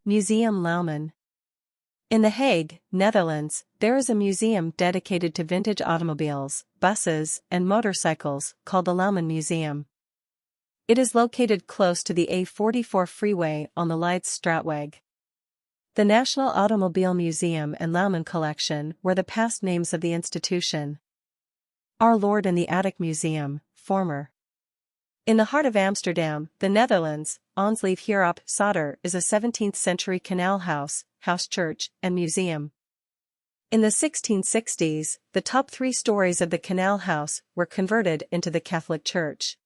Museum Louwman. In The Hague, Netherlands, there is a museum dedicated to vintage automobiles, buses, and motorcycles, called the Louwman Museum. It is located close to the A44 freeway on the Leidse-Straatweg. The National Automobile Museum and Louwman Collection were the past names of the institution. Our Lord in the Attic Museum, former. In the heart of Amsterdam, the Netherlands, Ons Lief Hierop Soter is a 17th-century canal house, church, and museum. In the 1660s, the top 3 stories of the canal house were converted into the Catholic Church.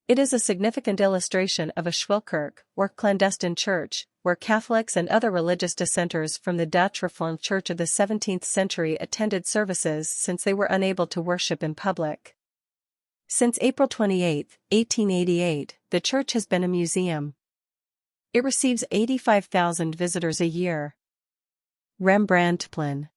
It is a significant illustration of a Schuilkerk, or clandestine church, where Catholics and other religious dissenters from the Dutch Reformed Church of the 17th century attended services since they were unable to worship in public. Since April 28, 1888, the church has been a museum. It receives 85,000 visitors a year. Rembrandtplein.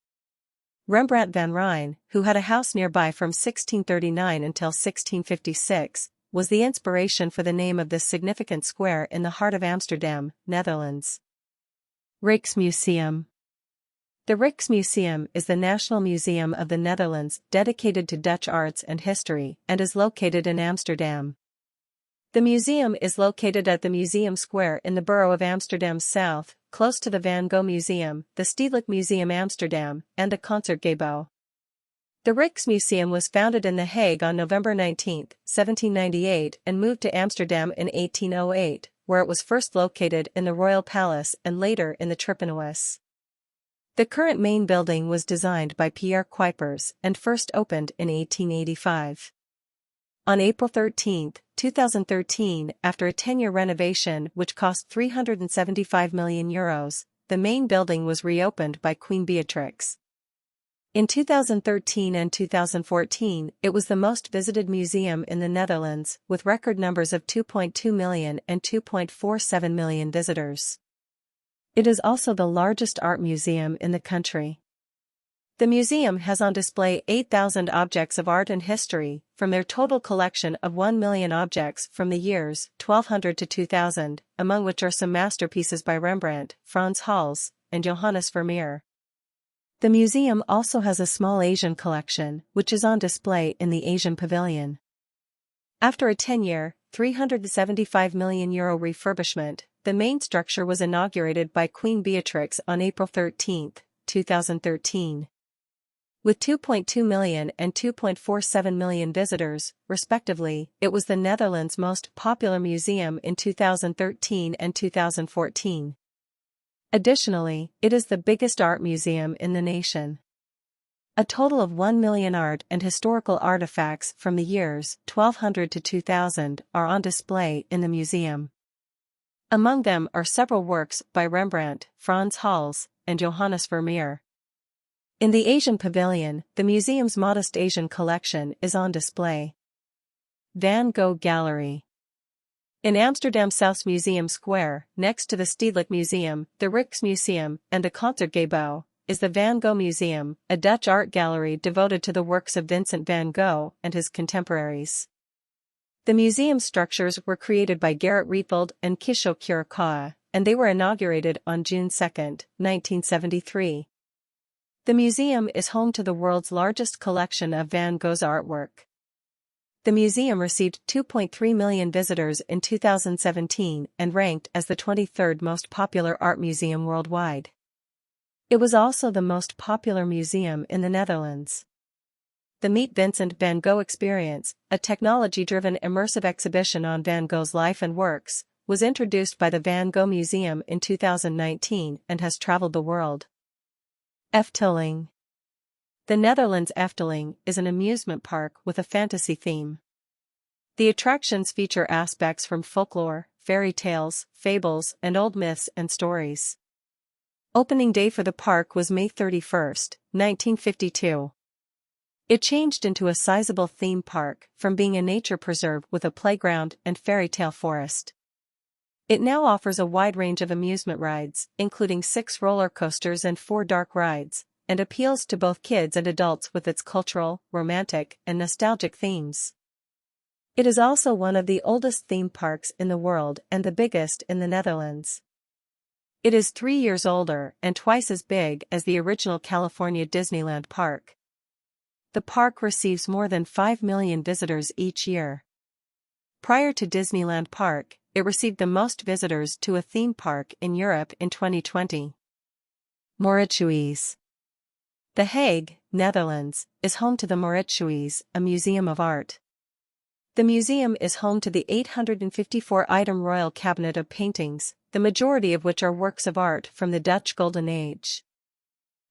Rembrandt van Rijn, who had a house nearby from 1639 until 1656, was the inspiration for the name of this significant square in the heart of Amsterdam, Netherlands. Rijksmuseum. The Rijksmuseum is the National Museum of the Netherlands dedicated to Dutch arts and history and is located in Amsterdam. The museum is located at the Museum Square in the borough of Amsterdam South, close to the Van Gogh Museum, the Stedelijk Museum Amsterdam, and the Concertgebouw. The Rijksmuseum was founded in The Hague on November 19, 1798 and moved to Amsterdam in 1808, where it was first located in the Royal Palace and later in the Trippenhuis. The current main building was designed by Pierre Cuypers and first opened in 1885. On April 13, 2013, after a 10-year renovation which cost €375 million, the main building was reopened by Queen Beatrix. In 2013 and 2014, it was the most visited museum in the Netherlands, with record numbers of 2.2 million and 2.47 million visitors. It is also the largest art museum in the country. The museum has on display 8,000 objects of art and history, from their total collection of 1 million objects from the years 1200 to 2000, among which are some masterpieces by Rembrandt, Frans Hals, and Johannes Vermeer. The museum also has a small Asian collection, which is on display in the Asian Pavilion. After a 10-year, €375 million refurbishment, the main structure was inaugurated by Queen Beatrix on April 13, 2013. With 2.2 million and 2.47 million visitors, respectively, it was the Netherlands' most popular museum in 2013 and 2014. Additionally, it is the biggest art museum in the nation. A total of 1 million art and historical artifacts from the years 1200 to 2000 are on display in the museum. Among them are several works by Rembrandt, Frans Hals, and Johannes Vermeer. In the Asian Pavilion, the museum's modest Asian collection is on display. Van Gogh Gallery. In Amsterdam South's Museum Square, next to the Stedelijk Museum, the Rijksmuseum, and the Concertgebouw, is the Van Gogh Museum, a Dutch art gallery devoted to the works of Vincent van Gogh and his contemporaries. The museum's structures were created by Gerrit Rietveld and Kishore Keukenhof, and they were inaugurated on June 2, 1973. The museum is home to the world's largest collection of Van Gogh's artwork. The museum received 2.3 million visitors in 2017 and ranked as the 23rd most popular art museum worldwide. It was also the most popular museum in the Netherlands. The Meet Vincent van Gogh Experience, a technology-driven immersive exhibition on Van Gogh's life and works, was introduced by the Van Gogh Museum in 2019 and has traveled the world. Efteling. The Netherlands' Efteling is an amusement park with a fantasy theme. The attractions feature aspects from folklore, fairy tales, fables, and old myths and stories. Opening day for the park was May 31, 1952. It changed into a sizable theme park, from being a nature preserve with a playground and fairy tale forest. It now offers a wide range of amusement rides, including 6 roller coasters and 4 dark rides, and appeals to both kids and adults with its cultural, romantic, and nostalgic themes. It is also one of the oldest theme parks in the world and the biggest in the Netherlands. It is 3 years older and twice as big as the original California Disneyland park. The park receives more than 5 million visitors each year. Prior to Disneyland Park, it received the most visitors to a theme park in Europe in 2020. Mauritshuis. The Hague, Netherlands, is home to the Mauritshuis, a museum of art. The museum is home to the 854-item royal cabinet of paintings, the majority of which are works of art from the Dutch Golden Age.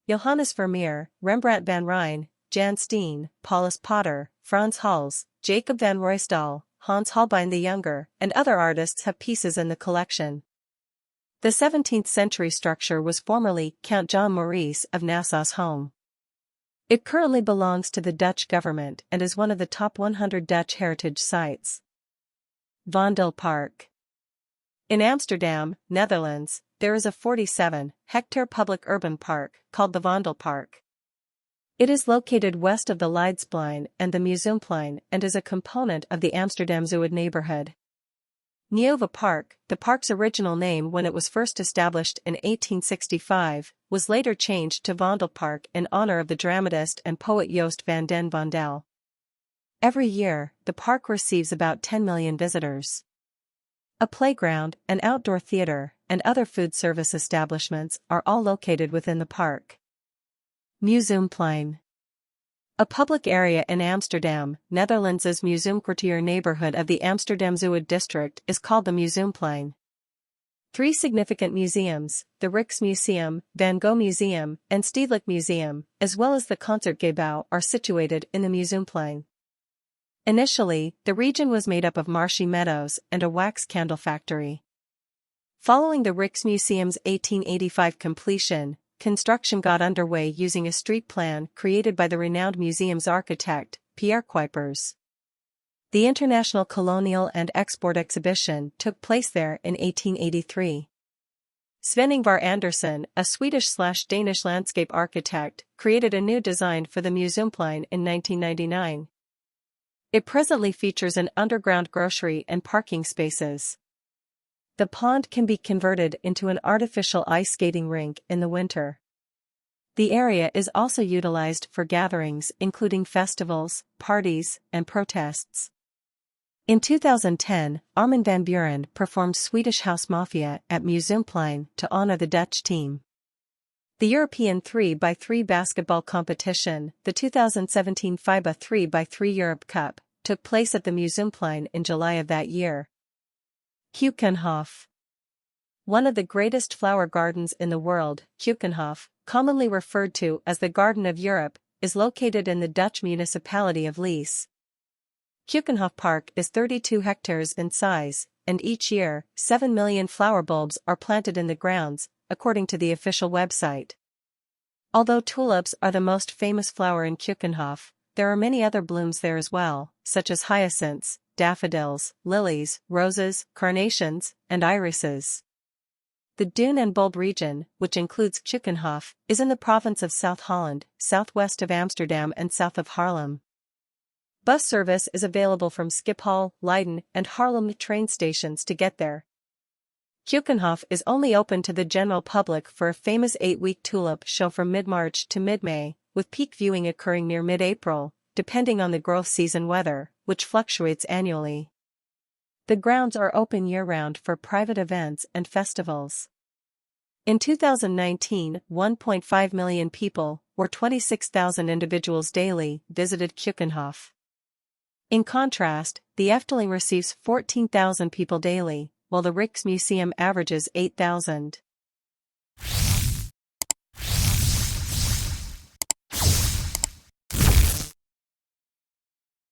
Johannes Vermeer, Rembrandt van Rijn, Jan Steen, Paulus Potter, Frans Hals, Jacob van Ruysdael, Hans Holbein the Younger, and other artists have pieces in the collection. The 17th-century structure was formerly Count John Maurice of Nassau's home. It currently belongs to the Dutch government and is one of the top 100 Dutch heritage sites. Vondelpark. In Amsterdam, Netherlands, there is a 47-hectare public urban park called the Vondelpark. It is located west of the Rijksmuseum and the Museumplein and is a component of the Amsterdam Zuid neighborhood. Nieuwe Park, the park's original name when it was first established in 1865, was later changed to Vondelpark in honor of the dramatist and poet Joost van den Vondel. Every year, the park receives about 10 million visitors. A playground, an outdoor theater, and other food service establishments are all located within the park. Museumplein. A public area in Amsterdam, Netherlands' Museuмкwartier neighborhood of the Amsterdam Zuid district is called the Museumplein. 3 significant museums, the Rijksmuseum, Van Gogh Museum, and Stedelijk Museum, as well as the Concertgebouw, are situated in the Museumplein. Initially, the region was made up of marshy meadows and a wax candle factory. Following the Rijksmuseum's 1885 completion, construction got underway using a street plan created by the renowned museum's architect, Pierre Cuypers. The International Colonial and Export Exhibition took place there in 1883. Sven-Ingvar Andersen, a Swedish/Danish landscape architect, created a new design for the Museumplein in 1999. It presently features an underground grocery and parking spaces. The pond can be converted into an artificial ice skating rink in the winter. The area is also utilized for gatherings including festivals, parties, and protests. In 2010, Armin van Buuren performed Swedish House Mafia at Museumplein to honor the Dutch team. The European 3x3 basketball competition, the 2017 FIBA 3x3 Europe Cup, took place at the Museumplein in July of that year. Keukenhof. One of the greatest flower gardens in the world, Keukenhof, commonly referred to as the Garden of Europe, is located in the Dutch municipality of Lees. Keukenhof Park is 32 hectares in size, and each year, 7 million flower bulbs are planted in the grounds, according to the official website. Although tulips are the most famous flower in Keukenhof, there are many other blooms there as well, such as hyacinths, daffodils, lilies, roses, carnations, and irises. The Dune and Bulb region, which includes Keukenhof, is in the province of South Holland, southwest of Amsterdam and south of Haarlem. Bus service is available from Schiphol, Leiden, and Haarlem train stations to get there. Keukenhof is only open to the general public for a famous 8-week tulip show from mid-March to mid-May, with peak viewing occurring near mid-April, depending on the growth season weather, which fluctuates annually. The grounds are open year-round for private events and festivals. In 2019, 1.5 million people, or 26,000 individuals daily, visited Keukenhof. In contrast, the Efteling receives 14,000 people daily, while the Rijksmuseum averages 8,000.